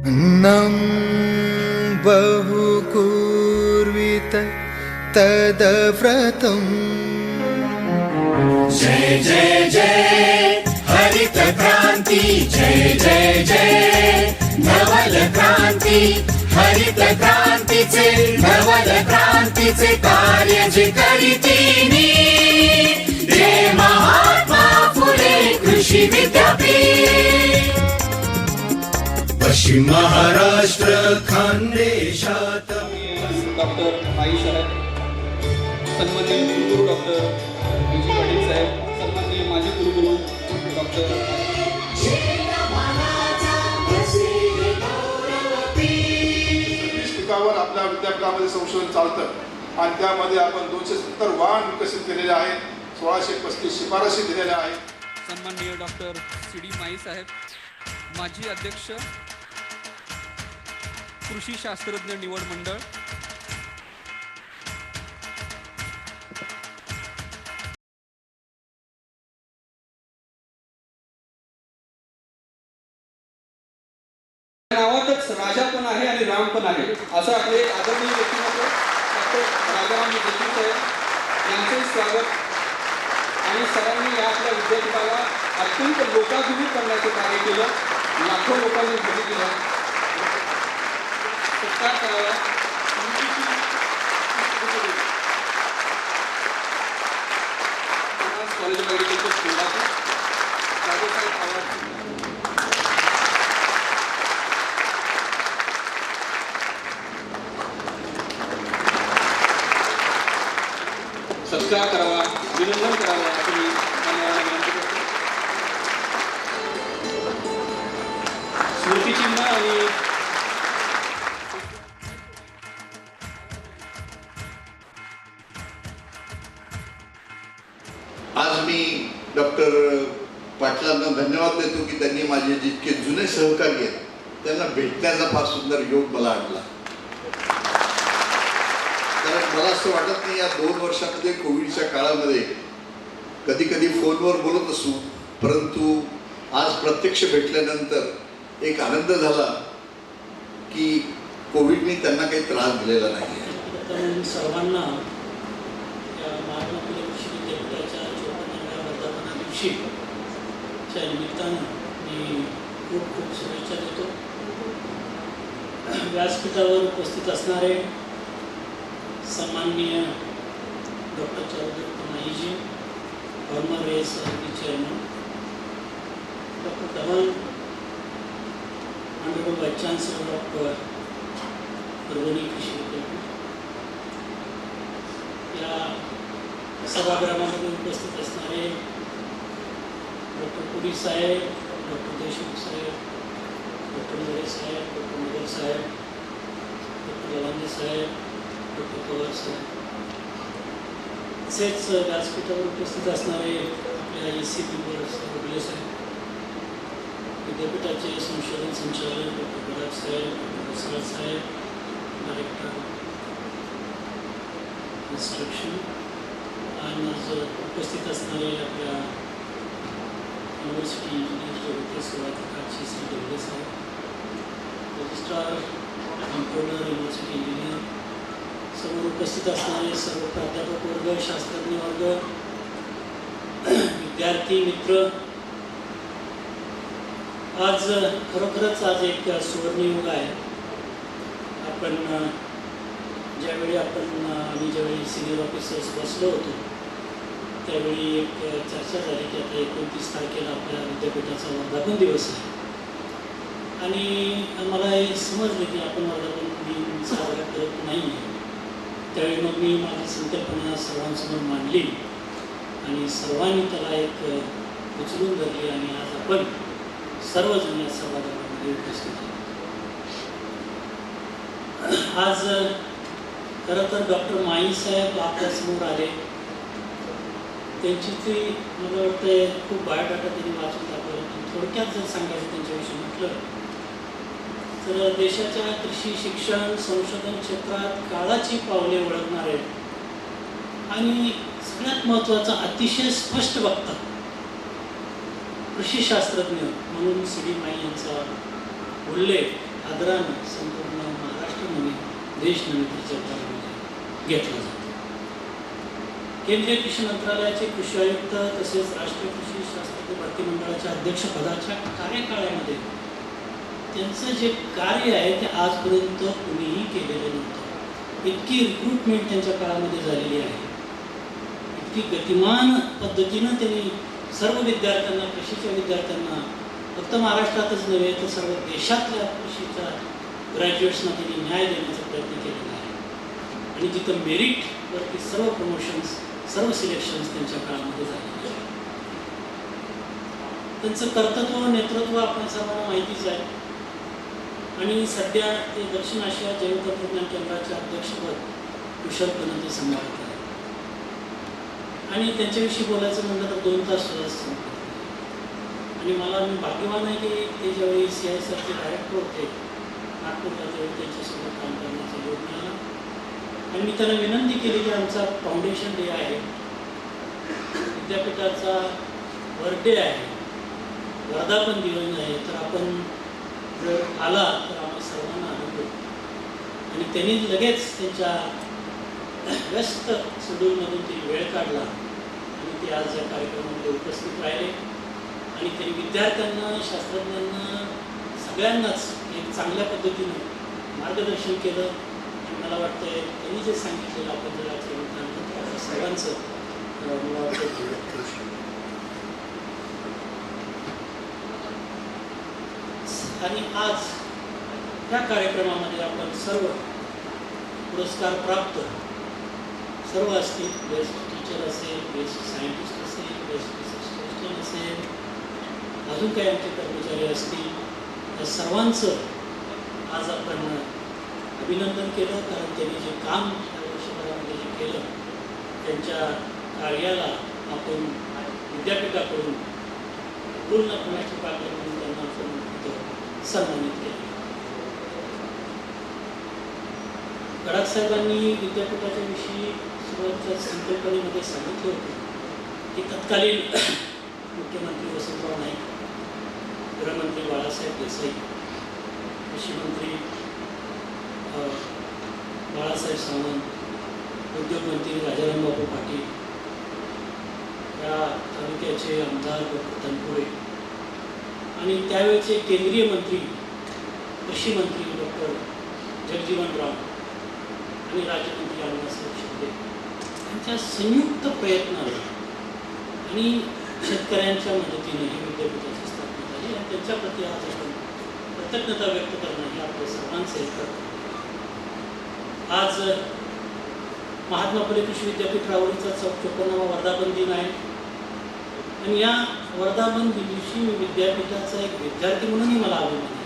अन्नं बहुकुर्वित तदव्रतम्। जय जय जय हरित क्रांति, जय जय जय नवल क्रांति, हरित क्रांतीचे नवल क्रांतीचे कार्य जे करीतीनी, जय महात्मा फुले कृषी विद्यापीठ, पश्चिम महाराष्ट्र खानदेशात। डॉक्टर माई साहेब, सन्माननीय कुलगुरू डॉक्टर बी.जी. पाटील साहेब, सन्माननीय माजी कुलगुरू डॉक्टर पिकावर आपल्या विद्यापीठामध्ये संशोधन चालतं आणि त्यामध्ये आपण 270 वाहन विकसित केलेले आहेत, 1635 शिफारशी दिलेल्या आहेत. सन्माननीय डॉक्टर सी.डी. माई साहेब, माजी अध्यक्ष कृषी शास्त्रज्ञ निवड मंडळ, नावातच राजा पण आहे आणि राम पण आहे, असं आपले एक आदरणीय व्यक्तिमत्व डॉक्टर राजाराम देशमुख साहेब यांचे स्वागत. आणि सरांनी या आपल्या विद्यापीठाला अत्यंत लोकाभिमुख करण्याचे कार्य केलं, लाखो लोकांनी भेटी दिल्या, सत्कार करावा. कॉलेज मेडिकलचे स्टुडंट राजेसाहेब पवार, सत्कार करावा, अभिनंदन करावा असं मी मान्यवरांना विनंती करतो. स्मृतिचिन्ह आणि आज मी डॉक्टर पाटलांना धन्यवाद देतो की त्यांनी माझे जितके जुने सहकारी आहेत त्यांना भेटण्याचा फार सुंदर योग मला आणला. कारण मला असं वाटत नाही या 2 वर्षामध्ये कोविडच्या काळामध्ये कधी कधी फोनवर बोलत असू, परंतु आज प्रत्यक्ष भेटल्यानंतर एक आनंद झाला की कोविडने त्यांना काही त्रास दिलेला नाही आहे. सर्वांना या महात्मा फुले कृषी विद्यापीठाच्या 54व्या वर्धापना दिवशीच्या निमित्तानं मी खूप खूप शुभेच्छा देतो. व्यासपीठावर उपस्थित असणारे सन्माननीय डॉक्टर चौधरी माईजी, former ASRB chairman, doctor Dhawan, honourable vice chancellor of Parbhani कृषी विद्यापीठ, या सभागृहामध्ये उपस्थित असणारे डॉक्टर पुरी साहेब, डॉक्टर देशमुख साहेब, डॉक्टर मोरे साहेब, डॉक्टर नगर साहेब, डॉक्टर लवांदे साहेब, डॉक्टर पवार साहेब, तसेच व्यासपीठावर उपस्थित असणारे आपल्या EC मेंबर्स रुगले साहेब, विद्यापीठाचे संशोधन संचालक डॉक्टर बराग साहेब, डॉक्टर वसराज साहेब, डायरेक्टर इन्स्ट्रक्शन, आणि आज उपस्थित असणारे आपल्या युनिव्हर्सिटी इंजिनियर सेवाधिकारचे श्री ढवले साहेब, रजिस्ट्रार कंट्रोलर युनिव्हर्सिटी इंजिनियर, सर्व उपस्थित असणारे सर्व प्राध्यापक वर्ग, शास्त्रज्ञ वर्ग, विद्यार्थी मित्र, आज खरोखरच आज एक सुवर्णयुग आहे. आपण ज्यावेळी आम्ही ज्यावेळी सिनियर ऑफिसर्स बसलो होतो त्यावेळी एक चर्चा झाली की आता 29 तारखेला आपल्या विद्यापीठाचा वर्धापन दिवस आहे आणि मला हे समजलं की आपण वर्धापन दिन साजरा करत नाही आहे. त्यावेळी मग मी माझी संकल्पना सर्वांसमोर मांडली आणि सर्वांनी त्याला एक उचलून धरली आणि आज आपण सर्वजण या सभागृहामध्ये उपस्थित आहोत. आज खरं तर डॉक्टर माई साहेब आपल्यासमोर आले, त्यांची ती मला वाटतं खूप बायोडाटा त्यांनी वाचून टाकलं. थोडक्यात जर सांगायचं त्यांच्याविषयी म्हटलं तर देशाच्या कृषी शिक्षण संशोधन क्षेत्रात काळाची पावले ओळखणारे आणि सगळ्यात महत्त्वाचा अतिशय स्पष्ट वक्ता कृषी शास्त्रज्ञ म्हणून सी.डी. माई यांचा उल्लेख आदरानं संपूर्ण महाराष्ट्र नव्हे, देश नव्हे तर जगभरामध्ये घेतला जातो. केंद्रीय कृषी मंत्रालयाचे कृषी आयुक्त तसेच राष्ट्रीय कृषी शास्त्रज्ञ भरती मंडळाच्या अध्यक्षपदाच्या कार्यकाळामध्ये त्यांचं जे कार्य आहे ते आजपर्यंत कुणीही केलेलं नव्हतं. इतकी रिक्रुटमेंट त्यांच्या काळामध्ये झालेली आहे, इतकी गतिमान पद्धतीनं त्यांनी सर्व विद्यार्थ्यांना, कृषीच्या विद्यार्थ्यांना, फक्त महाराष्ट्रातच नव्हे तर सर्व देशातल्या कृषीच्या ग्रॅज्युएट्सना त्यांनी न्याय देण्याचा प्रयत्न केलेला आहे. आणि जिथं मेरिटवरती सर्व प्रमोशन्स, सर्व सिलेक्शन्स त्यांच्या काळामध्ये झालेले आहे. त्यांचं कर्तृत्व, नेतृत्व आपण सर्वांना माहितीच आहे. आणि सध्या ते दक्षिण आशिया जैव तंत्रज्ञान केंद्राचे अध्यक्षपद कुशलपणे ते सांभाळत आहे. आणि त्यांच्याविषयी बोलायचं म्हटलं तर 2 तास सुद्धा संपत नाही. आणि मी भाग्यवान आहे की ते ज्यावेळी CISRचे डायरेक्टर होते नागपूरला, त्यावेळी त्यांच्यासोबत काम करण्याचा योग मिळाला. आणि मी त्यांना विनंती केली की आमचा फाउंडेशन डे आहे, विद्यापीठाचा बर्थडे आहे, वर्धापन दिवस आहे, तर आपण जर आला तर आम्हाला सर्वांना आनंद होतो. आणि त्यांनी लगेच त्यांच्या व्यस्त शेड्यूलमधून ते वेळ काढला आणि ते आज या कार्यक्रमामध्ये उपस्थित राहिले. आणि त्यांनी विद्यार्थ्यांना, शास्त्रज्ञांना, सगळ्यांनाच एक चांगल्या पद्धतीनं मार्गदर्शन केलं. आणि मला वाटतं त्यांनी जे सांगितलेलं आपण जर आज सर्वांचं मला वाटतं आणि आज या कार्यक्रमामध्ये आपण सर्व पुरस्कार प्राप्त सर्व असतील, बेस्ट टीचर असेल, बेस्ट सायंटिस्ट असेल, बेस्ट रिसर्च असेल, अजून काही आमचे कर्मचारी असतील, या सर्वांचं आज आपण अभिनंदन केलं. कारण त्यांनी जे काम या वर्षभरामध्ये जे केलं त्यांच्या कार्याला आपण विद्यापीठाकडून पूर्ण पुण्याची पातळी म्हणून त्यांना आपण सन्मानित केले. गडाख साहेबांनी विद्यापीठाच्या विषयी सुरुवातीच्या संकल्पनेमध्ये सांगितले होते की तत्कालीन मुख्यमंत्री वसंतराव नाईक, गृहमंत्री बाळासाहेब देसाई, कृषी मंत्री बाळासाहेब सावंत, उद्योगमंत्री राजाराम बापू पाटील, या तालुक्याचे आमदार डॉक्टर तनपुरे आणि त्यावेळेचे केंद्रीय मंत्री, कृषी मंत्री डॉक्टर जगजीवन राम आणि राज्यमंत्री अण्णासाहेब शिंदे यांच्या संयुक्त प्रयत्नाने आणि शेतकऱ्यांच्या मदतीने ही विद्यापीठाची स्थापना झाली. आणि त्यांच्याप्रती आज आपण कृतज्ञता व्यक्त करणं हे आपल्या सर्वांचं एक कर्तव्य. आज महात्मा फुले कृषी विद्यापीठ राहुरीचा 54वा वर्धापन दिन आहे. आणि या वर्धापन दिवशी मी विद्यापीठाचा एक विद्यार्थी म्हणूनही मला अभिमान आहे.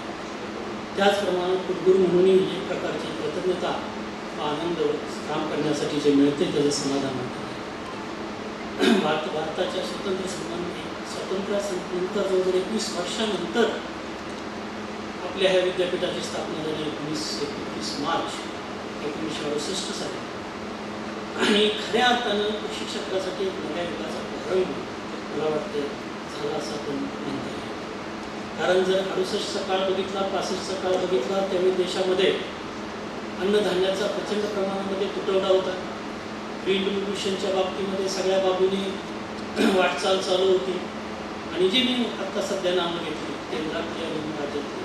त्याचप्रमाणे कुलगुरू म्हणूनही एक प्रकारची कृतज्ञता, आनंद काम करण्यासाठी जे मिळते त्याचं समाधान वाटतं. भारताच्या स्वातंत्र्यानंतर जवळजवळ 21 वर्षानंतर आपल्या ह्या विद्यापीठाची स्थापना झाली 21 मार्च 1968 साली. आणि खऱ्या अर्थानं कृषी क्षेत्रासाठी एक नव्या युगाचा प्रारंभ मला वाटतं झाला असं आपण म्हणता येईल. कारण जर 68चा काळ बघितला, 65चा काळ बघितला, त्यावेळी देशामध्ये अन्नधान्याचा प्रचंड प्रमाणामध्ये तुटवडा होता. ग्रीन रिव्होल्यूशनच्या बाबतीमध्ये सगळ्या बाजूने वाटचाल चालू होती. आणि जी मी आत्ता सध्या नावं घेतली केंद्रातली आणि राज्यातली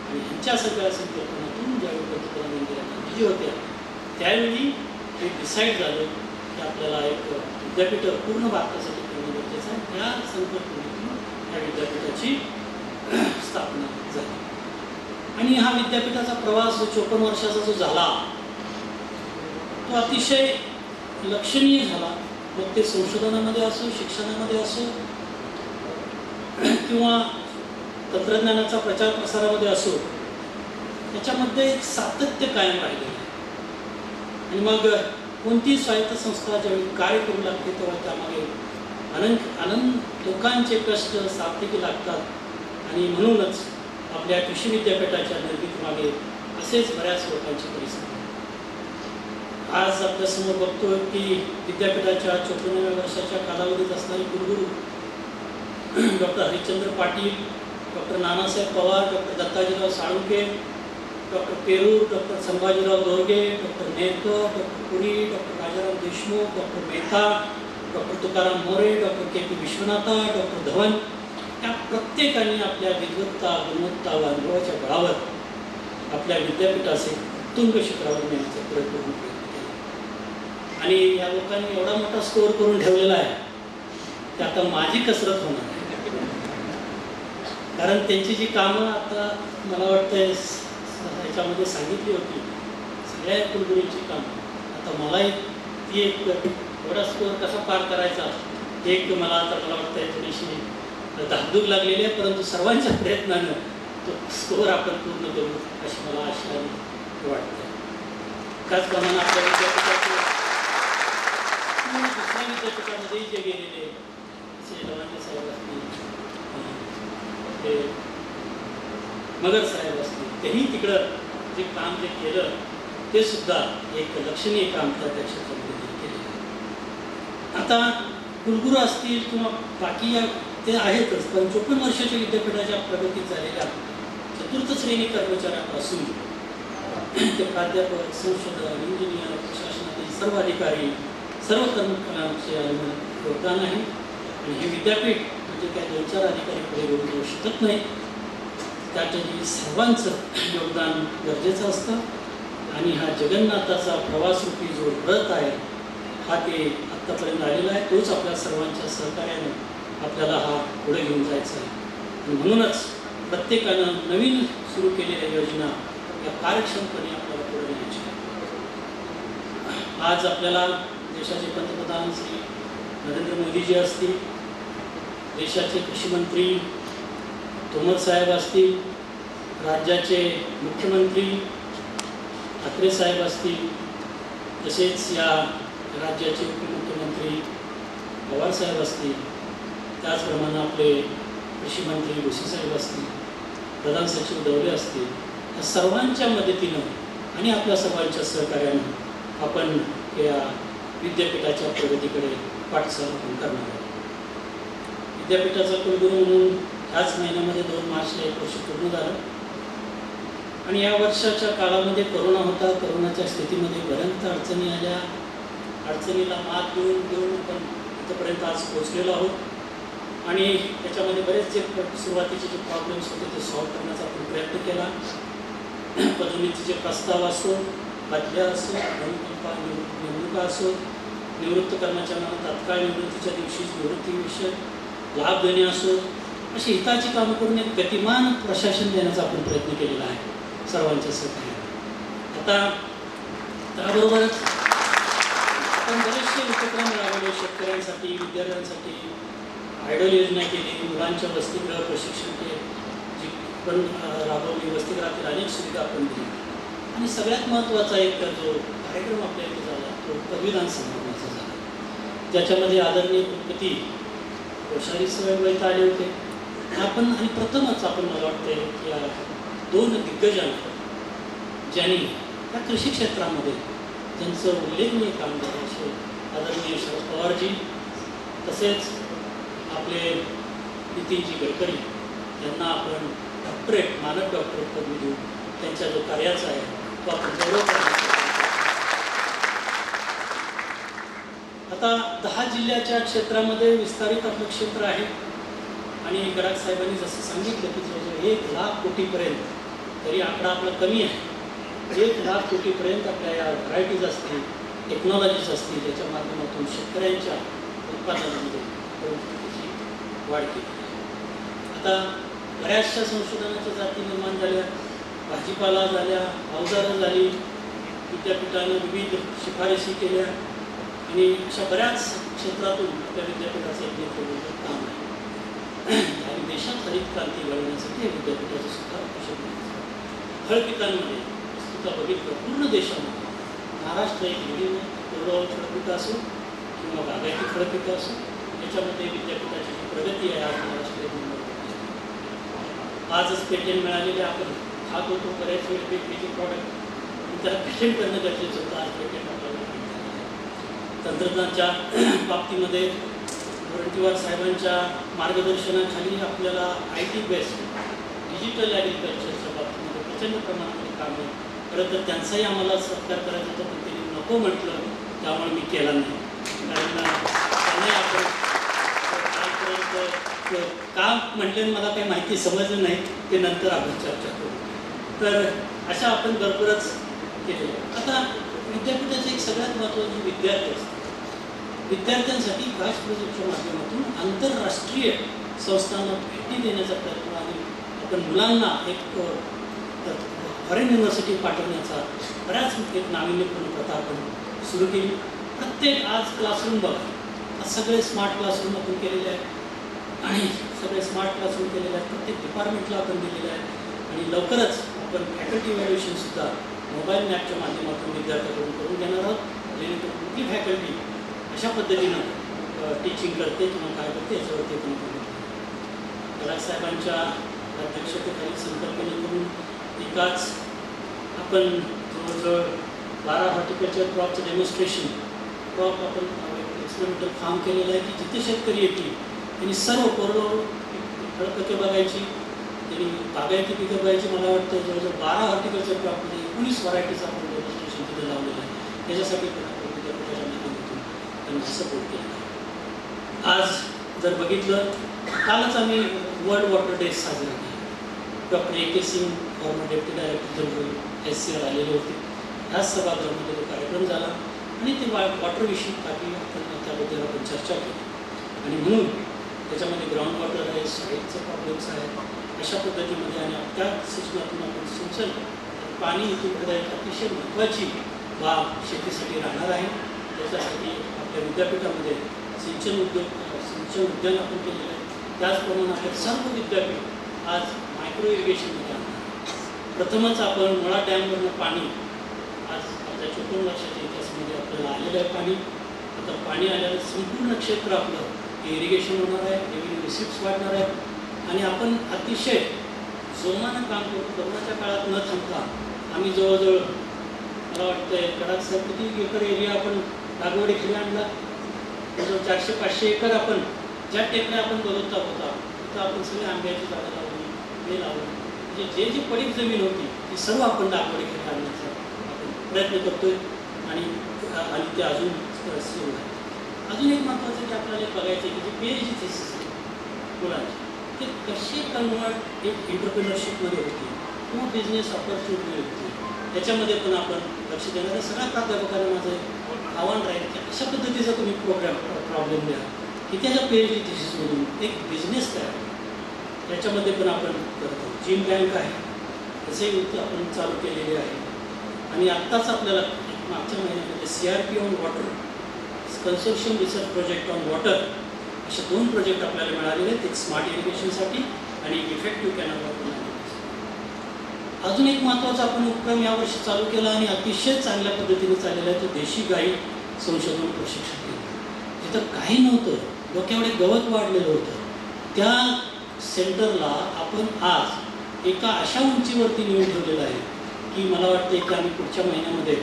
आणि ह्यांच्या सगळ्या संकल्पनातून ज्यावेळी पंतप्रधान इंदिरा गांधी होत्या त्यावेळी हे डिसाईड झालं की आपल्याला एक विद्यापीठ पूर्ण भारतासाठी करणं गरजेचं आहे. त्या संकल्पनेतून या विद्यापीठाची स्थापना झाली. आणि हा विद्यापीठाचा प्रवास जो 54 वर्षाचा जो झाला तो अतिशय लक्षणीय झाला. मग ते संशोधनामध्ये असो, शिक्षणामध्ये असो किंवा तंत्रज्ञानाचा प्रचार प्रसारामध्ये असो, त्याच्यामध्ये एक सातत्य कायम राहिलेलं आहे. आणि मग कोणती स्वायत्त संस्था ज्यावेळी कार्य करू लागते तेव्हा त्यामागे अनंत लोकांचे कष्ट सार्थकी लागतात. आणि म्हणूनच आपल्या कृषी विद्यापीठाच्या निर्मितीमागे असेच बऱ्याच लोकांची परिस्थिती. आज आपल्यासमोर बघतोय की विद्यापीठाच्या 54व्या वर्षाच्या कालावधीत असणारे कुलगुरू doctor Harishchandra Patil, doctor Nanasaheb Pawar, doctor Dattajirao Salunkhe, doctor Perur, doctor Sambhajirao Dorge, doctor Nerkar, doctor Puri, doctor Rajaram Deshmukh, doctor Mehta, doctor Tukaram More, doctor K P Vishwanatha, doctor Dhawan, या प्रत्येकाने आपल्या विद्वत्ता, गुणवत्ता व अनुभवाच्या बळावर आपल्या विद्यापीठाचे उत्तुंग शिखरावर नेण्याचा प्रयत्न केला. आणि या लोकांनी एवढा मोठा स्कोअर करून ठेवलेला आहे की आता माझी कसरत होणार आहे. कारण त्यांची जी कामं आता मला वाटतं याच्यामध्ये सांगितली होती, सगळ्या कुलगुरूंची कामं, आता मलाही ती एक एवढा स्कोअर कसा पार करायचा एक मला वाटतं थोडीशी धाकधूक लागलेली आहे, परंतु सर्वांच्या प्रयत्नानं तो स्कोअर आपण पूर्ण करू अशी मला आशा वाटते. त्याचप्रमाणे आपल्या विद्यापीठाचे दुसऱ्या विद्यापीठामध्ये जे गेलेले असे लवांडे साहेब असतील, ते मगर साहेब असतील, त्यांनी तिकडं जे काम जे केलं ते सुद्धा एक लक्षणीय काम त्या क्षेत्रामध्ये केलं. आता कुलगुरू असतील किंवा बाकी या ते आहेतच, पण 54 वर्षाच्या विद्यापीठाच्या प्रगतीत झालेल्या चतुर्थ श्रेणी कर्मचाऱ्यापासून ते प्राध्यापक, संशोधक, इंजिनियर, प्रशासनातील सर्व अधिकारी, सर्व कर्मचाऱ्यांचे योगदान आहे. आणि हे विद्यापीठ म्हणजे काय 2-4 अधिकारी पुढे घेऊन जाऊ शकत नाही, त्यासाठी सर्वांचं योगदान गरजेचं असतं. आणि हा जगन्नाथाचा प्रवासरूपी जो रथ आहे हा ते आत्तापर्यंत आलेला आहे, तोच आपल्या सर्वांच्या सहकार्याने आपल्याला हा पुढे घेऊन जायचा आहे. आणि म्हणूनच प्रत्येकानं नवीन सुरू केलेल्या योजना या कार्यक्षमपणे आपल्याला पुढे न्यायची आहे. आज आपल्याला देशाचे पंतप्रधान श्री नरेंद्र मोदीजी असतील, देशाचे कृषीमंत्री तोमर साहेब असतील, राज्याचे मुख्यमंत्री ठाकरे साहेब असतील, तसेच या राज्याचे उपमुख्यमंत्री पवार साहेब असतील, त्याचप्रमाणे आपले कृषी मंत्री भुसे साहेब असतील, प्रधान सचिव डवले असतील, या सर्वांच्या मदतीनं आणि आपल्या सर्वांच्या सहकार्यानं आपण या विद्यापीठाच्या प्रगतीकडे वाटचाल करणार आहोत. विद्यापीठाचा कुलगुरू म्हणून ह्याच महिन्यामध्ये 2 मार्चला 1 वर्ष पूर्ण झालं. आणि या वर्षाच्या काळामध्ये करोना होता. करोनाच्या स्थितीमध्ये बऱ्याच अडचणी आल्या. अडचणीला मात देऊन आपण इथंपर्यंत आज पोहोचलेलो आहोत. आणि त्याच्यामध्ये बरेच जे सुरुवातीचे जे प्रॉब्लेम्स होते ते सॉल्व्ह करण्याचा आपण प्रयत्न केला. पदोन्नतीचे जे प्रस्ताव असो, बदल्या असो, नेमणुका असो, निवृत्त कर्मचाऱ्यांना तात्काळ निवृत्तीच्या दिवशी निवृत्तीविषय लाभ देणे असो, अशी हिताची कामं करून एक गतिमान प्रशासन देण्याचा आपण प्रयत्न केलेला आहे सर्वांच्या सहकार्याने. आता त्याबरोबरच आपण बरेचसे उपक्रम राबवले शेतकऱ्यांसाठी, विद्यार्थ्यांसाठी, आयडल योजना केली, मुलांच्या वसतिगृह प्रशिक्षण केले, जी पण राबवली, वसतिगृहातील अनेक सुविधा आपण दिली. आणि सगळ्यात महत्त्वाचा एक जो कार्यक्रम आपल्या इथे झाला तो पदवीदान समारंभाचा झाला, ज्याच्यामध्ये आदरणीय कुलपती कोश्यारी साहेब इथं आले होते. आपण आणि प्रथमच आपण मला वाटते की या 2 दिग्गजांना ज्यांनी या कृषी क्षेत्रामध्ये ज्यांचं उल्लेखनीय काम झालं असे आदरणीय शरद पवारजी, तसेच आपले नितीनजी गडकरी यांना आपण डॉक्टरेट, मानद डॉक्टरेट पदवी देऊन त्यांच्या जो कार्याचा आहे तो आपण गौरव करण्याचा. आता 10 जिल्ह्याच्या क्षेत्रामध्ये विस्तारित आपलं क्षेत्र आहे. आणि गडाख साहेबांनी जसं सांगितलं की जवळजवळ 1 लाख कोटीपर्यंत, तरी आकडा आपला कमी आहे, 1 लाख कोटीपर्यंत आपल्या या व्हरायटीज असतील, टेक्नॉलॉजीज असतील, याच्या माध्यमातून शेतकऱ्यांच्या उत्पादनामध्ये वाढ केली. आता बऱ्याचशा संशोधनाच्या जाती निर्माण झाल्या, भाजीपाला झाल्या, अवजारं झाली, विद्यापीठाने विविध शिफारशी केल्या. आणि अशा बऱ्याच क्षेत्रातून आपल्या विद्यापीठाचं एक नेतृत्व काम आहे. आणि देशात हरित क्रांती घडवण्यासाठी या विद्यापीठाचं सुद्धा अवश्य फळपिकांमध्ये सुद्धा बघितलं पूर्ण देशामध्ये महाराष्ट्र एक लिडिंग कोरडवाहू फळपिकं असो किंवा बागायती फळपिकं असो, याच्यामध्ये विद्यापीठाची जी प्रगती आहे आज महाराष्ट्र एक नंबर. आजच पेटेंट मिळालेले आपण खात होतो बऱ्याच वेळ वेगवेगळे प्रॉडक्ट, त्याला पेटेंट करणं गरजेचं होतं. आज पेटेंट आपल्याला तंत्रज्ञानाच्या बाबतीमध्ये वरंटीवार साहेबांच्या मार्गदर्शनाखाली आपल्याला IT बेस्ड डिजिटल ॲग्रिकल्चरच्या बाबतीमध्ये प्रचंड प्रमाणामध्ये काम आहे. खरं तर त्यांचाही आम्हाला सत्कार करायचा होता, पण त्यांनी नको म्हटलं, त्यामुळे मी केला नाही. कारण त्यांनाही आपण कालपर्यंत का म्हटले मला काही माहिती समजलं नाही, ते नंतर आपण चर्चा करू. तर अशा आपण भरपूरच केलेलं आहे. आता विद्यापीठाचे एक सगळ्यात महत्त्वाचे विद्यार्थी असतात. विद्यार्थ्यांसाठी काश प्रोजेक्टच्या माध्यमातून आंतरराष्ट्रीय संस्थांना भेटी देण्याचा प्रयत्न आणि आपण मुलांना एक फॉरेन युनिव्हर्सिटी पाठवण्याचा बऱ्याच एक नाविन्यपूर्ण प्रथा आपण सुरू केली. प्रत्येक आज क्लासरूम बघा, आज सगळे स्मार्ट क्लासरूम आपण केलेले आहेत आणि सगळे स्मार्ट क्लासरूम केलेले आहेत. प्रत्येक डिपार्टमेंटला आपण दिलेलं आहे आणि लवकरच आपण फॅकल्टी इव्हॅल्युएशनसुद्धा मोबाईल मॅपच्या माध्यमातून विद्यार्थ्यांकडून करून घेणार आहोत. जेणेकरून कुठली फॅकल्टी अशा पद्धतीनं टीचिंग करते किंवा काय करते याच्यावरती पण साहेबांच्या अध्यक्षतेखाली संकल्पनेकडून एकाच आपण जवळजवळ 12 हॉर्टिकल्चर क्रॉपचं डेमॉन्स्ट्रेशन क्रॉप आपण एक्सपेरिमेंटल फार्म केलेलं आहे की जिथे शेतकरी येतील त्यांनी सर्व कोरडवाहू फळपिके बघायची, त्यांनी बागायती पिकं बघायची. मला वाटतं जवळजवळ 12 हॉर्टिकल्चर क्रॉपमध्ये 19 व्हरायटीचं आपण डेमॉन्स्ट्रेशन तिथे लावलेलं आहे. त्याच्यासाठी पण आपण विद्यापीठाच्या माध्यमातून त्यांना सपोर्ट केला आहे. आज जर बघितलं, कालच आम्ही वर्ल्ड वॉटर डे साजरा केला. Doctor A K. Singh former deputy director general SCR आलेले होते. ह्याच सभागृहामध्ये तो कार्यक्रम झाला आणि ते वॉटरविषयी काही आपण त्याबद्दल आपण चर्चा केली आणि म्हणून त्याच्यामध्ये ग्राउंड वॉटर आहे, साईडचे प्रॉब्लेम्स आहेत. अशा पद्धतीमध्ये आणि त्या सूचनातून आपण सिंचन पाणी इथून पुढे एक अतिशय महत्त्वाची बाब शेतीसाठी राहणार आहे. त्याच्यासाठी आपल्या विद्यापीठामध्ये सिंचन उद्यान आपण केलेलं आहे. त्याचप्रमाणे आपण सर्व विद्यापीठ आज मायक्रो इरिगेशनमध्ये आणणार. प्रथमच आपण मुळा डॅमवरनं पाणी आज आपल्या 54 वर्षाच्या इतिहासामध्ये आपल्याला आलेलं आहे पाणी. आता पाणी आल्यानं संपूर्ण क्षेत्र आपलं इरिगेशन होणार आहे, रेव्हेन्यू रिसिप्ट्स वाढणार आहेत आणि आपण अतिशय जोमानं काम करतो. कोरोनाच्या काळात न थांबता आम्ही जवळजवळ मला वाटतं कडाक साहेब किती एकर एरिया आपण लागवडीखाली आणला. जवळजवळ 400-500 एकर आपण ज्या टेकड्या आपण बघत होता तिथं आपण सगळे आंब्याची झाडं लावली, हे लावलं. म्हणजे जे पडीक जमीन होती ती सर्व आपण लागवडीखाली आणण्याचा आपण प्रयत्न करतोय आणि ते अजून सुरू आहे. अजून एक महत्त्वाचं की आपल्याला बघायचं आहे की जे PhD थिसिस आहे मुलांची, ते कसे कन्वर्ट एक एंटरप्रिनरशिपमध्ये होते किंवा बिझनेस ऑपॉर्च्युनिटी होती, त्याच्यामध्ये पण आपण लक्ष देणार आहे. सगळ्या प्राध्यापकांना माझं आव्हान राहील की अशा पद्धतीचा तुम्ही प्रॉब्लेम द्या की त्याच्या PhD थिसिसमधून एक बिझनेस तयार त्याच्यामध्ये पण आपण करतो. जिम बँक आहे, तसेही आपण चालू केलेले आहे आणि आत्ताच आपल्याला मागच्या महिन्यामध्ये CRP on water, consortium research project on water असे 2 प्रोजेक्ट आपल्याला मिळालेले आहेत. एक स्मार्ट इरिगेशनसाठी आणि इफेक्टिव्ह कॅनल वापरून. अजून एक महत्त्वाचा आपण उपक्रम यावर्षी चालू केला आणि अतिशय चांगल्या पद्धतीने चाललेला आहे, तो देशी गाई संशोधन प्रशिक्षण केंद्र. जिथं काही नव्हतं, डोक्यावर गवत वाढलेलं होतं, त्या सेंटरला आपण आज एका अशा उंचीवरती नेऊन ठेवलेलं आहे की मला वाटतं की आम्ही पुढच्या महिन्यामध्ये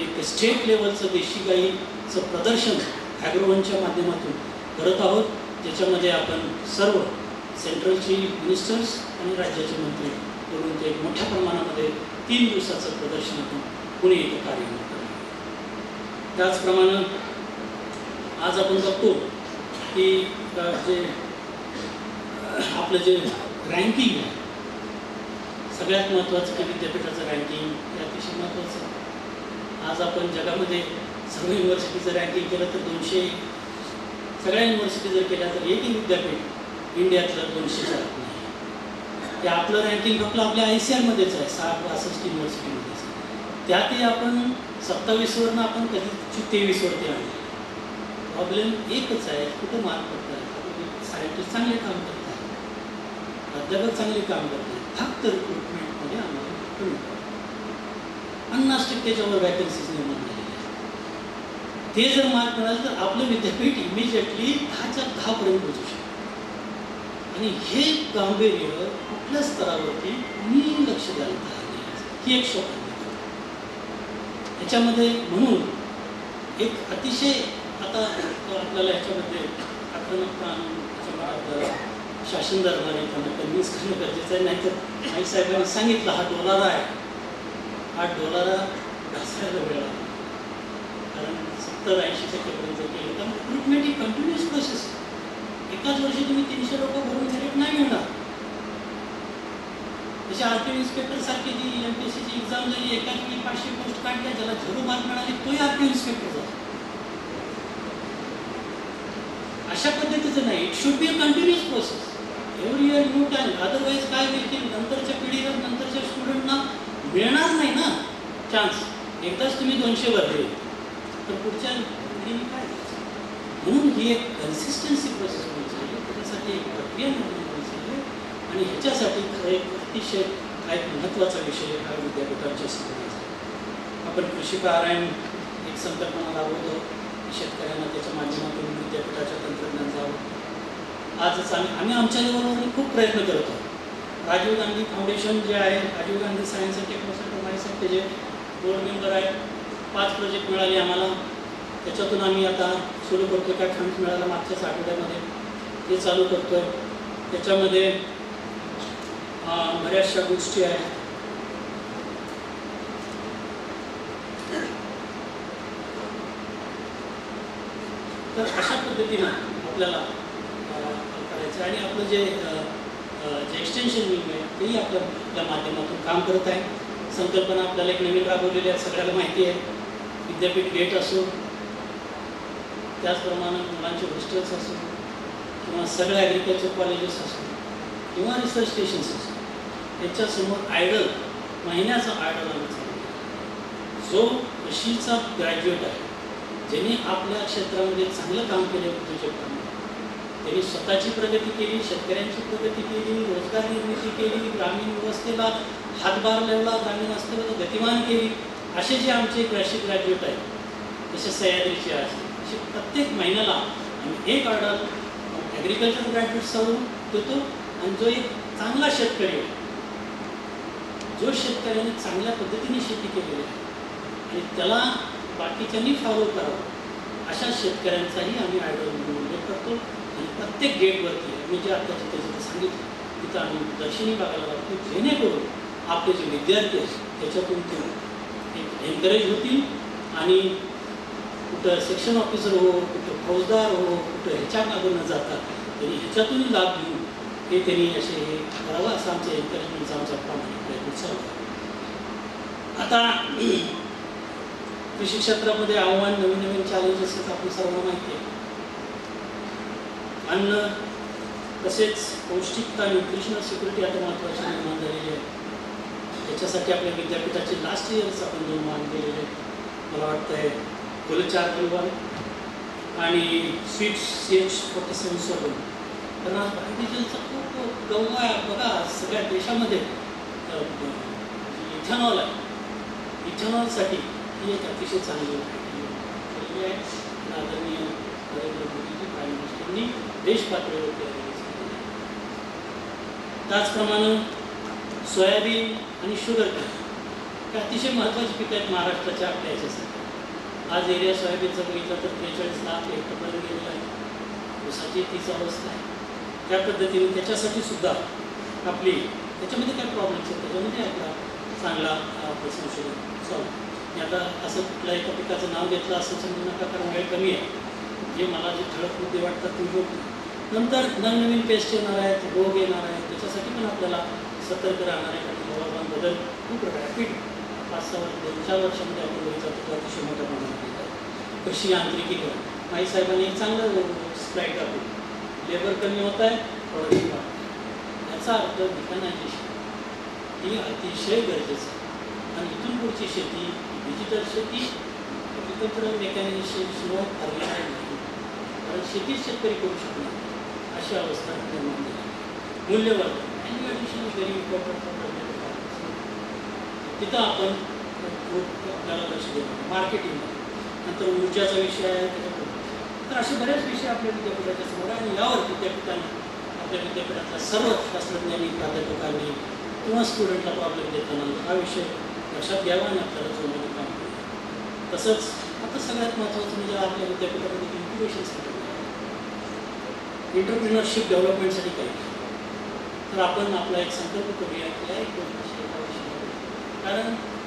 एक स्टेट लेवलचं देशी गाईचं प्रदर्शन ॲग्रोवनच्या माध्यमातून करत आहोत. ज्याच्यामध्ये आपण सर्व सेंट्रलची मिनिस्टर्स आणि राज्याचे मंत्री करून ते मोठ्या प्रमाणामध्ये 3 दिवसाचं प्रदर्शन आपण पुणे इथं कार्यक्रम करणार. त्याचप्रमाणे आज आपण बघतो की जे आपलं जे रँकिंग आहे, सगळ्यात महत्त्वाचं की विद्यापीठाचं रँकिंग हे अतिशय महत्त्वाचं आहे. आज आपण जगामध्ये सर्व युनिव्हर्सिटीचं रँकिंग केलं तर 200, सगळ्या युनिव्हर्सिटी जर केल्या तर एकही विद्यापीठ इंडियातलं 200च्या आत नाही. ते आपलं रँकिंग फक्त आपल्या ICRमध्येच आहे, 62 युनिव्हर्सिटीमध्येच. त्यातही आपण 27वरनं आपण कधी 23वरती आणले. प्रॉब्लेम एकच आहे, कुठं मार्क पडतात. सायंटिस्ट चांगले काम करतात, प्राध्यापक चांगले काम करतात, फक्त रिक्रुटमेंटमध्ये आम्हाला कमी 50%वर वॅकन्सीज निर्माण झालेल्या आहेत. ते जर मार्क मिळालं तर आपलं विद्यापीठ इमिजिएटली 10च्या 10पर्यंत पोहोचू शकतं. आणि हे गांभीर्य कुठल्या स्तरावरती मी लक्ष द्यायला तयार नाही ही एक शोक. याच्यामध्ये म्हणून एक अतिशय आता आपल्याला याच्यामध्ये आक्रमकता आणून आपल्याला शासन दरबारी त्यांना कन्व्हिन्स करणं गरजेचं आहे. नाहीतर आई साहेबांनी सांगितलं हा डोलारा आहे, हा डोलारा घासायला वेळ लागला. कारण 70-80% केलं. कारण रिक्रुटमेंट ही कंटिन्युअस प्रोसेस आहे. एकाच वर्षी तुम्ही 300 लोक भरून मेरिट नाही मिळणार. जसे आरटीओ इन्स्पेक्टर सारखी जी MPSCची एक्झाम झाली, एकाच वेळी 500 पोस्ट काढल्या, ज्याला 0 मार्क मिळाले तोही आरटीओ इन्स्पेक्टर झाला. अशा पद्धतीचं नाही. It should be a continuous process. Every year new talent. Otherwise काय होईल की नंतरच्या पिढीला, नंतरच्या स्टुडंटना मिळणार नाही ना चान्स. एकदाच तुम्ही 200 भरले तर पुढच्या पिढीने काय करायचं? म्हणून ही एक कन्सिस्टन्सी प्रोसेस होणी चाहिए. त्याच्यासाठी एक प्रक्रिया निर्माण होणी चाहिए. आणि ह्याच्यासाठी खरं एक अतिशय हा एक महत्त्वाचा विषय हा विद्यापीठाच्या समोर. आपण कृषी पारायण एक संकल्पना राबवतो, शेतकऱ्यांना त्याच्या माध्यमातून विद्यापीठाच्या तंत्रज्ञान जावं. आजच आम्ही आमच्या लेवलवर खूप प्रयत्न करतो. राजीव गांधी फाउंडेशन जे आहे, Rajiv Gandhi science and techno centre माहिती त्याचे बोर्ड मेंबर आहेत. 5 प्रोजेक्ट मिळाले आम्हाला. त्याच्यातून आम्ही आता सुरू करतो. काय फंड मिळाला मागच्याच आठवड्यामध्ये ते चालू करतो आहे. त्याच्यामध्ये बऱ्याचशा गोष्टी आहेत. तर अशा पद्धतीनं आपल्याला करायचं. आणि आपलं जे एक्सटेन्शन विंग आहे तेही आपल्या माध्यमातून काम करत आहे. संकल्पना आपल्याला एक नवीन राबवलेली आहे, सगळ्याला माहिती आहे. विद्यापीठ गेट असो, त्याचप्रमाणे मुलांचे हॉस्टेल्स असो, किंवा सगळ्या ॲग्रिकल्चर कॉलेजेस असो, किंवा रिसर्च स्टेशन्स असो, त्याच्यासमोर आयडल, महिन्याचा आयडल आम्ही चालू केला. जो कृषीचा ग्रॅज्युएट आहे, ज्यांनी आपल्या क्षेत्रामध्ये चांगलं काम केलं प्रोजेक्टामध्ये, त्यांनी स्वतःची प्रगती केली, शेतकऱ्यांची प्रगती केली, रोजगार निर्मिती केली, ग्रामीण व्यवस्थेला हातभार लावला, ग्रामीण व्यवस्थेला गतिमान केली. असे जे आमचे कृषी ग्रॅज्युएट आहेत, जसे सह्याद्रीचे आहेत, असे प्रत्येक महिन्याला आम्ही एक ऑर्डर ॲग्रिकल्चर ग्रॅज्युएट चालून देतो. आणि जो एक चांगला शेतकरी आहे, जो शेतकऱ्याने चांगल्या पद्धतीने शेती केलेली आहे आणि त्याला बाकीच्यांनी फॉलो करावं, अशा शेतकऱ्यांचाही आम्ही आयडल म्हणून करतो. आणि प्रत्येक गेटवरती मी जे आता जिथं सांगितलं तिथं आम्ही दर्शनी बघायला लागतो, जेणेकरून आपले जे विद्यार्थी आहेत त्याच्यातून ते एक एनकरेज होतील. आणि कुठं सेक्शन ऑफिसर हो, कुठं फौजदार हो, कुठं ह्याच्या मागून न जाता त्यांनी ह्याच्यातूनही लाभ घेऊन हे त्यांनी असे हे करावं, असं आमचं एनकरेजमेंटचा आमचा प्रामाणिक प्रयत्न चालू आहे. आता कृषी क्षेत्रामध्ये आव्हान, नवीन नवीन चॅलेंजेस आपण सर्वांना माहिती आहे. अन्न, तसेच पौष्टिकता, न्यूट्रिशनल सिक्युरिटी आता महत्त्वाची निर्माण झालेली आहे. त्याच्यासाठी आपल्या विद्यापीठाचे लास्ट इयर्स आपण निर्माण केलेले आहेत. मला वाटतं आहे फुलचार परिवार आणि स्वीट्स CH47. कारण आज बायोडिझेलचा खूप गौरव आहे. बघा सगळ्या देशामध्ये इथेनॉल आहे. इथेनॉलसाठी ही एक अतिशय चांगली केलेली आहे. आदरणीय नरेंद्र मोदीजी प्राईम मिनिस्टरनी देश पातळीवर केलेली. त्याचप्रमाणे सोयाबीन आणि शुगर कॅन हे अतिशय महत्त्वाची पिकं आहेत महाराष्ट्राच्या आपल्या याच्यासाठी. आज एरिया सोयाबीनचा बघितलं तर 43 लाख हेक्टरपर्यंत गेलेला आहे. ऊसाची तीच अवस्था आहे. त्या पद्धतीने त्याच्यासाठी सुद्धा आपली त्याच्यामध्ये काय प्रॉब्लेम्स आहेत, त्याच्यामध्ये आपला चांगला आपलं संशोधन चालू. मी आता असं कुठल्या एका पिकाचं नाव घेतलं असं समजू नका, कारण वेळ कमी आहे. जे मला जे ठळक मुद्दे वाटतात ते बोलतो. नंतर नवनवीन पेस्ट येणार आहेत, रोग येणार आहेत, त्याच्यासाठी पण आपल्याला सतर्क राहणार आहे. कारण हवामान बदल खूप रॅपिड 5-6 वर्ष 2-4 वर्षामध्ये आपण बघितलं तर अतिशय मोठ्या प्रमाणात येतात. कृषी यांत्रिकीकरण माई साहेबांनी एक चांगलं स्लाईड दाखवलं. लेबर कमी होत आहे, प्रोडक्शन वाढत आहे. याचा अर्थ मेकॅनायझेशन ही अतिशय गरजेचं आहे. आणि इथून पुढची शेती, डिजिटल शेती, ॲग्रिकल्चरल मेकॅनायझेशनशिवाय पर्याय नाही. कारण शेतीच शेतकरी करू शकणार अशी अवस्था निर्माण झाली. मूल्यवर्धन value addition is very important. तिथं आपण आपल्याला लक्ष देणार. मार्केटिंग, नंतर ऊर्जाचा विषय आहे त्याच्यामध्ये. तर असे बरेच विषय आपल्या विद्यापीठाच्या समोर आहे. आणि यावर विद्यापीठाने आपल्या विद्यापीठातल्या सर्व शास्त्रज्ञांनी, प्राध्यापकांनी किंवा स्टुडंटला प्रॉब्लेम देताना हा विषय लक्षात घ्यावा आणि आपल्याला जोडण्याचं काम करावं. तसंच आता सगळ्यात महत्त्वाचं म्हणजे आपल्या विद्यापीठामध्ये इन्क्युबेशन सेंटर, एंटरप्रिनरशिप डेव्हलपमेंटसाठी काही तर आपण आपला एक संकल्प करूया की या 1-2 वर्षामध्ये, कारण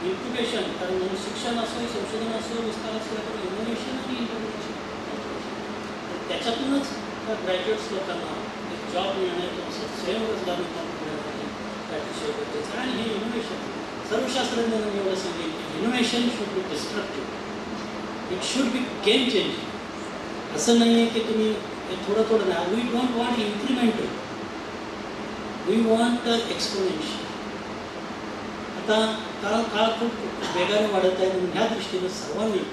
इन्क्युबेशन, कारण शिक्षण असो, संशोधन असो, विस्तार असो, तर इनोव्हेशन आणि इंटरव्हेन्शन त्याच्यातूनच त्या ग्रॅज्युएट्स लोकांना एक जॉब मिळणे किंवा स्वयंरोजगार निर्माण करण्यासाठी अतिशय गरजेचं आहे. आणि हे इनोव्हेशन सर्व शास्त्रज्ञांनी एवढं सांगेल की innovation should be destructive, it should be game changing. असं नाही आहे की तुम्ही थोडं थोडं नाही. We don't want incremental, we want exponential. आता काळ खूप वेगाने वाढत आहे म्हणून ह्या दृष्टीनं सर्वांनी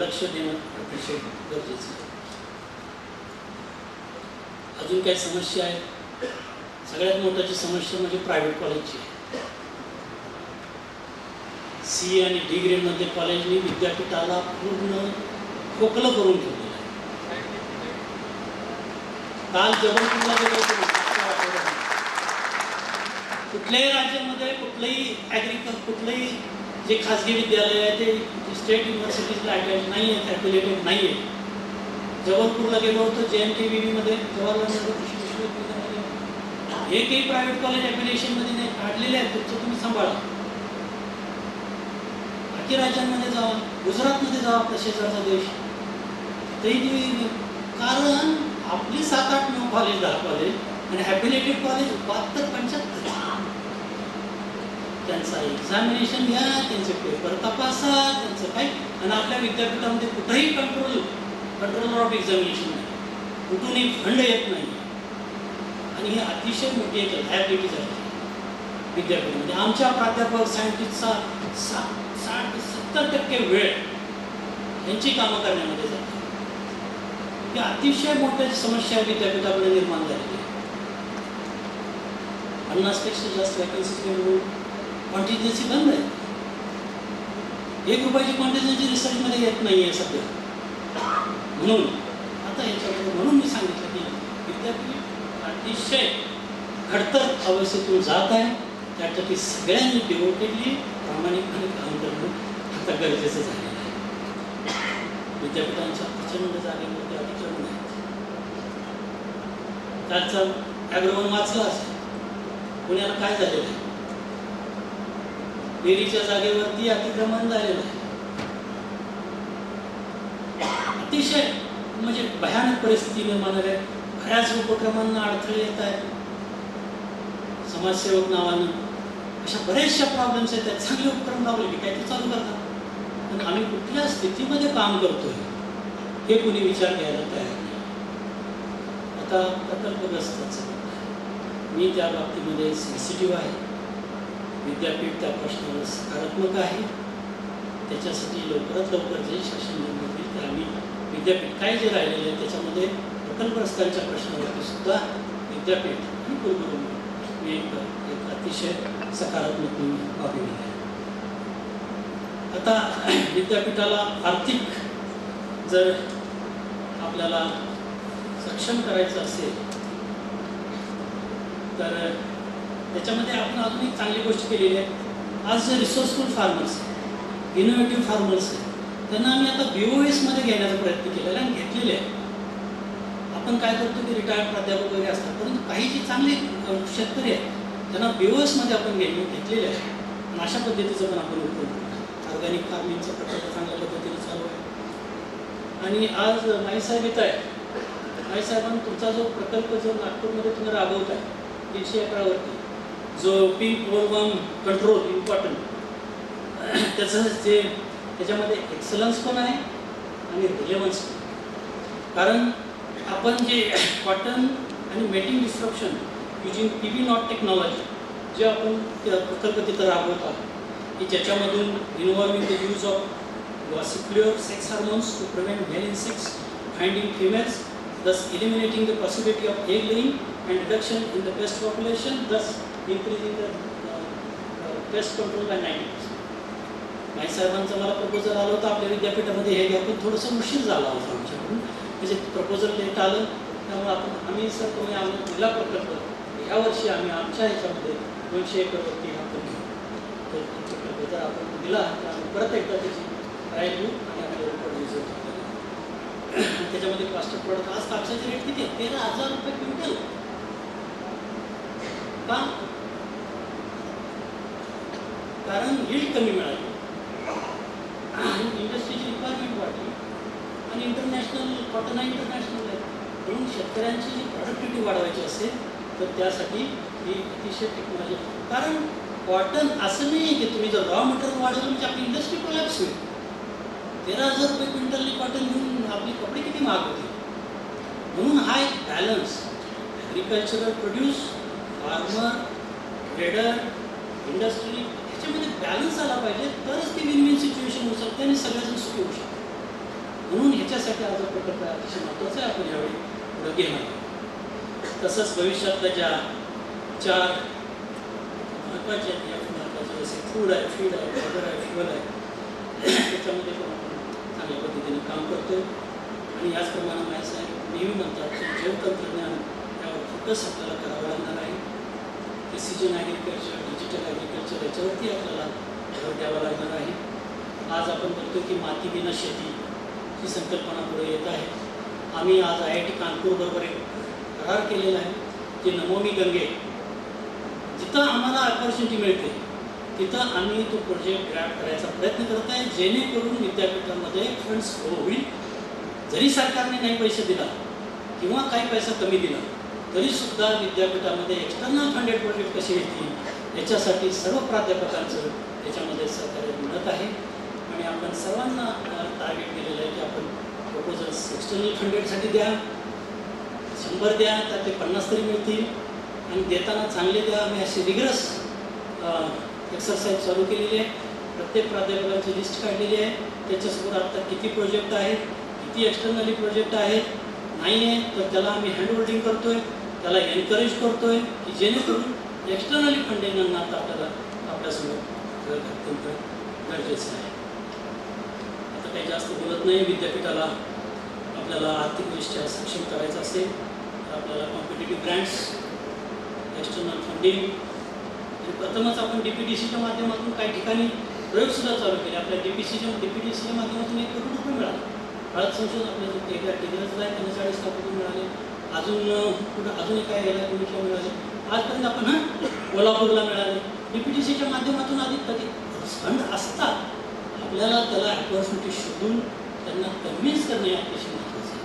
लक्ष देणं अतिशय गरजेचं आहे. अजून काही समस्या आहेत? सगळ्यात मोठी समस्या म्हणजे प्रायव्हेट कॉलेजची. सी आणि डी ग्रेडमध्ये कॉलेजनी विद्यापीठाला पूर्ण खोकलं करून ठेवलेलं आहे. काल जबलपूरला गेलो होतो. कुठल्याही राज्यामध्ये कुठलंही जे खाजगी विद्यालय आहे ते स्टेट युनिव्हर्सिटीजला अटॅच नाही आहेत, ॲफिलिएटेड नाही आहे. जबलपूरला गेलो होतो, JNTVमध्ये, जवाहरलाल नेहरू कृषी विश्वविद्यालयामध्ये एकही प्रायव्हेट कॉलेज ॲफिलिएशनमध्ये नाही. काढलेले आहेत, तुमचं तुम्ही सांभाळा. बाकी राज्यांमध्ये जावा, गुजरातमध्ये जावा, आपल्या शेजारचा देश, तिथेही. कारण आपली 7-8-9 कॉलेज, 10 कॉलेज आणि ॲफिलिएटेड कॉलेज 72-75. त्यांचा एक्झामिनेशन घ्या, त्यांचे पेपर तपासा, त्यांचं काय. आणि आपल्या विद्यापीठामध्ये कुठेही कंट्रोलर ऑफ एक्झामिनेशन नाही, कुठूनही फंड येत नाही. आणि ही अतिशय मोठी एक लायबिलिटीज आहे विद्यापीठामध्ये. आमच्या प्राध्यापक सायंटिस्टचा 60-70% वेळ यांची कामं करण्यामध्ये जाते. ही अतिशय मोठ्या समस्या विद्यापीठाकडे निर्माण झालेली आहे. 50पेक्षा जास्त वॅकन्सीज मिळून कॉन्टिन्युन्सी बंद आहे. 1 रुपयाची कॉन्टिन्युन्सी रिसर्चमध्ये येत नाही आहे सध्या. म्हणून आता याच्यामध्ये म्हणून मी सांगितलं की विद्यापीठ अतिशय खडतर अवस्थेतून जात आहे. त्यासाठी सगळ्यांनी डिवोटेडली प्रामाणिकपणे काम करणं आता गरजेचं झालेलं आहे. विद्यापीठांच्या प्रचंड जागेमध्ये अतिक्रमण आहे. कालचा ॲग्रोवन वाचला असेल, पुण्याला काय झालेलं आहे. डेअरीच्या जागेवरती अतिक्रमण झालेलं आहे. अतिशय म्हणजे भयानक परिस्थिती निर्माण आहे. बऱ्याच उपक्रमांना अडथळे येत आहेत. समाजसेवक नावानं अशा बऱ्याचशा प्रॉब्लेम्स आहेत. त्यात चांगले उपक्रम लावले की काय ते चालू करतात, पण आम्ही कुठल्या स्थितीमध्ये काम करतोय हे कोणी विचार घ्यायला तयार नाही. आता प्रकल्पग्रस्तांचं मी त्या बाबतीमध्ये सेन्सिटिव्ह आहे. विद्यापीठ त्या प्रश्नावर सकारात्मक आहे. त्याच्यासाठी लवकरात लवकर जे शासन निर्णय होईल ते आम्ही विद्यापीठ काय जे राहिलेले आहे त्याच्यामध्ये प्रकल्पग्रस्तांच्या प्रश्नावरती सुद्धा विद्यापीठ आणि कुलगुरूंनी मी एक अतिशय सकारात्मक बाबी आहे. आता विद्यापीठाला आर्थिक जर आपल्याला सक्षम करायचं असेल तर त्याच्यामध्ये आपण अजून एक चांगली गोष्ट केलेली आहे. आज जे रिसोर्सफुल फार्मर्स आहे, इनोव्हेटिव्ह फार्मर्स आहे, त्यांना आम्ही आता BOS मध्ये घेण्याचा प्रयत्न केलेला आणि घेतलेले आहे. आपण काय करतो की रिटायर्ड प्राध्यापक वगैरे असतात, परंतु काही जे चांगले शेतकरी आहेत त्यांना BOS मध्ये आपण घेतलेले आहे. आणि अशा पद्धतीचं पण आपण उपयोग करतो. ऑर्गॅनिक फार्मिंगचा प्रकल्प चांगल्या पद्धतीने चालू आहे. आणि आज माईसाहेब येत आहे. माईसाहेबांनी तुमचा जो प्रकल्प जो नागपूरमध्ये तुम्ही राबवत आहे 300 एकरावरती, जो पिंक बोलवर्म कंट्रोल इम्पॉर्टंट, त्याचं जे त्याच्यामध्ये एक्सलन्स पण आहे आणि रिलेव्हन्स पण. कारण आपण जे कॉटन आणि mating disruption using PB knot technology जे आपण प्रकल्प तिथं राबवत आहोत की ज्याच्यामधून involving the use of gossyplure sex hormones to prevent male insects finding females, thus eliminating the possibility of egg laying and reduction in the pest population, thus increasing the pest control by 90%. माईसाहेबांचा मला proposal आलं होतं आपल्या विद्यापीठामध्ये हे घ्या, पण थोडंसं उशीर झाला होता आमच्याकडून. म्हणजे प्रपोजल लेट आलं, त्यामुळे आम्ही सर तुम्ही आम्हाला दिला प्रकल्प यावर्षी आम्ही आमच्या ह्याच्यामध्ये 200 एकरवरती आपण घेऊ. तो प्रकल्प जर आपण दिला तर आम्ही परत एकदा त्याची ट्रायल घेऊ आणि आपल्याला रिपोर्ट रिझल्ट त्याच्यामध्ये कॉस्ट ऑफ प्रॉडक्ट आज कापसाचे रेट किती आहे? 13,000 रुपये क्विंटल. का? कारण यील्ड कमी मिळाली, इंडस्ट्रीची रिक्वायरमेंट वाढली आणि इंटरनॅशनल कॉटन हा इंटरनॅशनल आहे, म्हणून शेतकऱ्यांची जी प्रॉडक्टिव्हिटी वाढवायची असेल तर त्यासाठी ही अतिशय टेक्नॉलॉजी. कारण कॉटन असं नाही की तुम्ही जर रॉ मटेरियल वाढवलं म्हणजे आपली इंडस्ट्री कोलॅप्स होईल. 13,000 रुपये क्विंटलनी कॉटन घेऊन आपले कपडे किती महाग होते. म्हणून हा एक balance, agricultural produce, farmer, trader, industry ह्याच्यामध्ये बॅलन्स आला पाहिजे, तरच ती विन विन सिच्युएशन होऊ शकते आणि सगळ्याजण सुखी होऊ शकते. म्हणून ह्याच्यासाठी आज प्रकल्प अतिशय महत्त्वाचा आहे, आपण यावेळी पुढे घेणार आहोत. तसंच भविष्यातल्या ज्या 4 महत्त्वाचे आहेत, या महत्त्वाचे जसे फूड आहे, फीड आहे, फायबर आहे, फ्युअल आहे, त्याच्यामध्ये पण आपण चांगल्या पद्धतीने काम करतो. आणि याचप्रमाणे माझ्या साहेब नेहमी म्हणतात की जैवतंत्रज्ञान यावर फोकस आपल्याला करावं लागणार आहे. प्रिसिजन ॲग्रिकल्चर, डिजिटल ॲग्रिकल्चर याच्यावरती आपल्याला भर द्यावा लागणार आहे. आज आपण बघतो की मातीविना शेती ही संकल्पना पुढे येत आहे. आम्ही आज IIT कानपूरबरोबर एक करार केलेला आहे की नमामि गंगे, जिथं आम्हाला ऑपॉर्च्युनिटी मिळते तिथं आम्ही तो प्रोजेक्ट ग्रॅब करायचा प्रयत्न करत आहे, जेणेकरून विद्यापीठामध्ये फंड्स फ्लो होईल. जरी सरकारने नाही पैसे दिला किंवा काही पैसा कमी दिला तरीसुद्धा विद्यापीठामध्ये एक्सटर्नल फंडेड प्रोजेक्ट कसे येतील याच्यासाठी सर्व प्राध्यापकांचं याच्यामध्ये सहकार्य मिळत आहे. आणि आपण सर्वांना टार्गेट दिलेलं आहे की आपण प्रपोजल्स एक्सटर्नल फंडेडसाठी द्या, 100 द्या, तर ते 50 तरी मिळतील आणि देताना चांगले द्या. आम्ही अशी रिगरस एक्सरसाइज चालू केलेली आहे. प्रत्येक प्राध्यापकांची लिस्ट काढलेली आहे. त्याच्यासोबत आता किती प्रोजेक्ट आहेत, किती एक्सटर्नली प्रोजेक्ट आहेत, नाही आहे तर त्याला आम्ही हँडहोल्डिंग करतो आहे, त्याला एनकरेज करतो आहे की जेणेकरून एक्सटर्नली फंडिंगांना आता आपल्याला आपल्यासमोर अत्यंत गरजेचं आहे. आता काही जास्त बोलत नाही. विद्यापीठाला आपल्याला आर्थिकदृष्ट्या सक्षम करायचं असेल तर आपल्याला कॉम्पिटिटिव्ह ग्रँट्स, एक्सटर्नल फंडिंग आणि प्रथमच आपण DPTCच्या माध्यमातून काही ठिकाणी प्रयोगसुद्धा चालू केले. आपल्या DPTCच्या माध्यमातून 1 करोड रुपये मिळाले. हळद संशोधन आपल्या एका टिग्रजला आहे, त्यांना 40 लाख रुपये मिळाले. अजून एका याला युनिटला मिळाले. आजपर्यंत आपण कोल्हापूरला मिळाले. DPTCच्या माध्यमातून कधी फंड असतात, आपल्याला त्याला ऑपॉर्च्युनिटी शोधून त्यांना कन्व्हिन्स करणे अतिशय महत्त्वाचं आहे.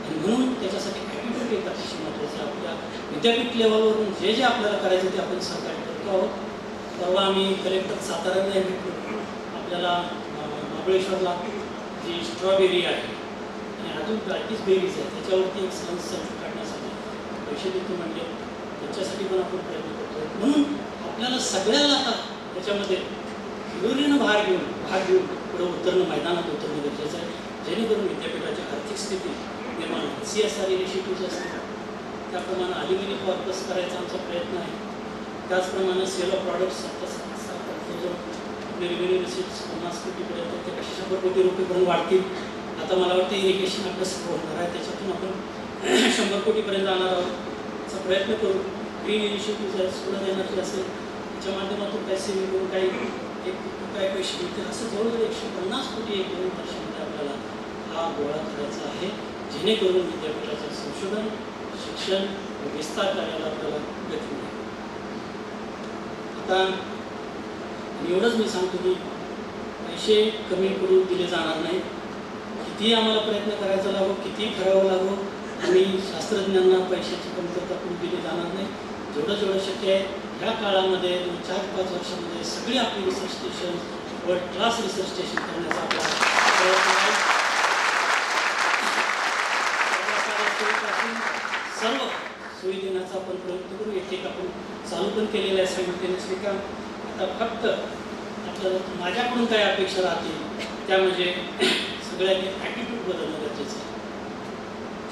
आणि म्हणून त्याच्यासाठी ॲटिट्यूड एक अतिशय महत्त्वाचं आहे. आपल्या विद्यापीठ लेवलवरून जे जे आपल्याला करायचं ते आपण सहकार्य करतो आहोत. परवा आम्ही कलेक्टर साताऱ्याला भेटलो. आपल्याला महाबळेश्वरला जी स्ट्रॉबेरी आहे आणि अजून प्रॅक्टिस बेरीज आहे त्याच्यावरती एक संस्था काढण्यासाठी पैसे देतो म्हणजे त्याच्यासाठी पण आपण प्रयत्न करतो. म्हणून आपल्याला सगळ्याला आता त्याच्यामध्ये हिरोरीनं भाग घेऊन पुढे उतरणं, मैदानात उतरणं गरजेचं आहे, जेणेकरून विद्यापीठाची आर्थिक स्थिती निर्माण होईल. CSR इनिशिएटिव्ह असतील त्याप्रमाणे अल्युमिनियम कॉर्पस करायचा आमचा प्रयत्न आहे. त्याचप्रमाणे सेल ऑफ प्रॉडक्ट्स जो आपले रेव्हेन्यू रिसिप्ट्स 50 कोटीपर्यंत ते 100 कोटी रुपयेपर्यंत वाढतील. आता मला वाटतं इरिगेशन आपलं सगळं होणार आहे, त्याच्यातून आपण 100 कोटीपर्यंत जाणार आहोत. त्याचा प्रयत्न करू. ग्रीन इनिशिएटिव्ह आहे, सोलर एनर्जी असेल त्याच्या माध्यमातून पैसे मिळून काही पैसे मिळतील. असं जवळजवळ 150 कोटी 1-2 वर्षामध्ये आपल्याला हा गोळा करायचा आहे, जेणेकरून विद्यापीठाचं संशोधन, शिक्षण व विस्तार करायला आपल्याला गती मिळेल. आता एवढंच मी सांगतो की पैसे कमी करून दिले जाणार नाही. कितीही आम्हाला प्रयत्न करायचा लागो, कितीही करावं लागो, आम्ही शास्त्रज्ञांना पैशाची कमतरता करून दिली जाणार नाही. जेवढं शक्य आहे ह्या काळामध्ये 4-5 वर्षामध्ये सगळी आपली research station, world class research station करण्याचा आपला प्रयत्न आहे. सर्व सोयी देण्याचा आपण प्रयत्न करू. एक आपण चालू पण केलेलं आहे सायमल्टेनियसली काम. आता फक्त आपल्याला माझ्याकडून काय अपेक्षा राहतील त्या म्हणजे सगळ्यांनी ॲटिट्यूड बदलणं गरजेचं आहे.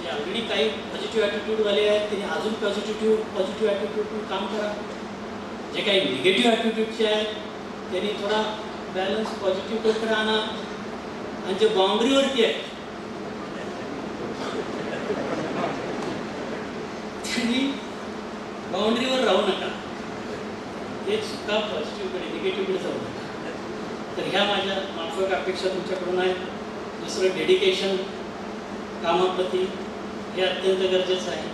जे ऑलरेडी काही पॉझिटिव्ह ॲटिट्यूडवाले आहेत त्यांनी अजून पॉझिटिव्ह ॲटिट्यूडवर काम करा. जे काही निगेटिव्ह ॲटिट्यूडचे आहेत त्यांनी थोडा बॅलन्स पॉझिटिव्हकडे आणा. आणि जे बाउंड्रीवरती आहेत त्यांनी बाउंड्रीवर राहू नका. ते सुद्धा पॉझिटिव्हकडे निगेटिव्हकडे जाऊ नका. तर ह्या माझ्या माफक अपेक्षा तुमच्याकडून आहेत. दुसरं डेडिकेशन कामाप्रती हे अत्यंत गरजेचं आहे.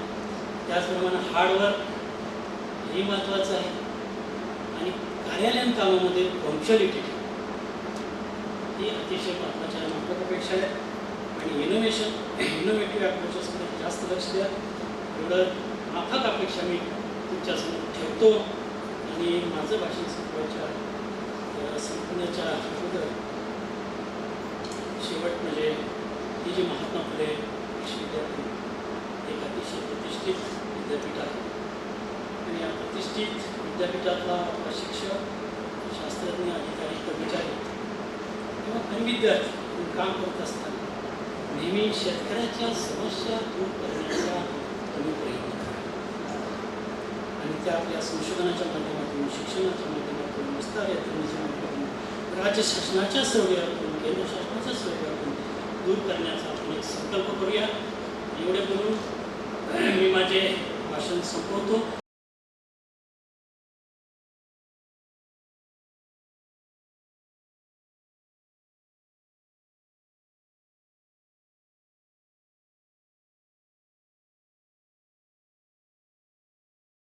त्याचप्रमाणे हार्डवर्क हेही महत्त्वाचं आहे. आणि कार्यालयीन कामामध्ये पंक्च्युअलिटी ही अतिशय महत्त्वाच्या अपेक्षा आहे. आणि इनोव्हेटिव्ह अप्रोचेसमध्ये जास्त लक्ष द्या. एवढं माफक अपेक्षा मी तुमच्यासमोर ठेवतो. आणि माझं भाषण संपण्याच्या अगोदर शेवट म्हणजे ही जी महात्मा फुले विश्वविद्यापीठ एक अतिशय प्रतिष्ठित विद्यापीठ आहे. आणि या प्रतिष्ठित विद्यापीठातला आपला शिक्षक, शास्त्रज्ञ, अधिकारी, कर्मचारी किंवा काही विद्यार्थी म्हणून काम करत असताना नेहमी शेतकऱ्याच्या समस्या दूर करण्याचा तुम्ही प्रयत्न करा. आणि त्या आपल्या संशोधनाच्या माध्यमातून, शिक्षणाच्या माध्यमातून, विस्तार यंत्रणेच्या माध्यमातून, राज्य शासनाच्या सहयोगातून, केंद्र शासनाच्या सहयोगातून दूर करण्याचा आपण एक संकल्प करूया. एवढे बोलून मी माझे भाषण संपवतो.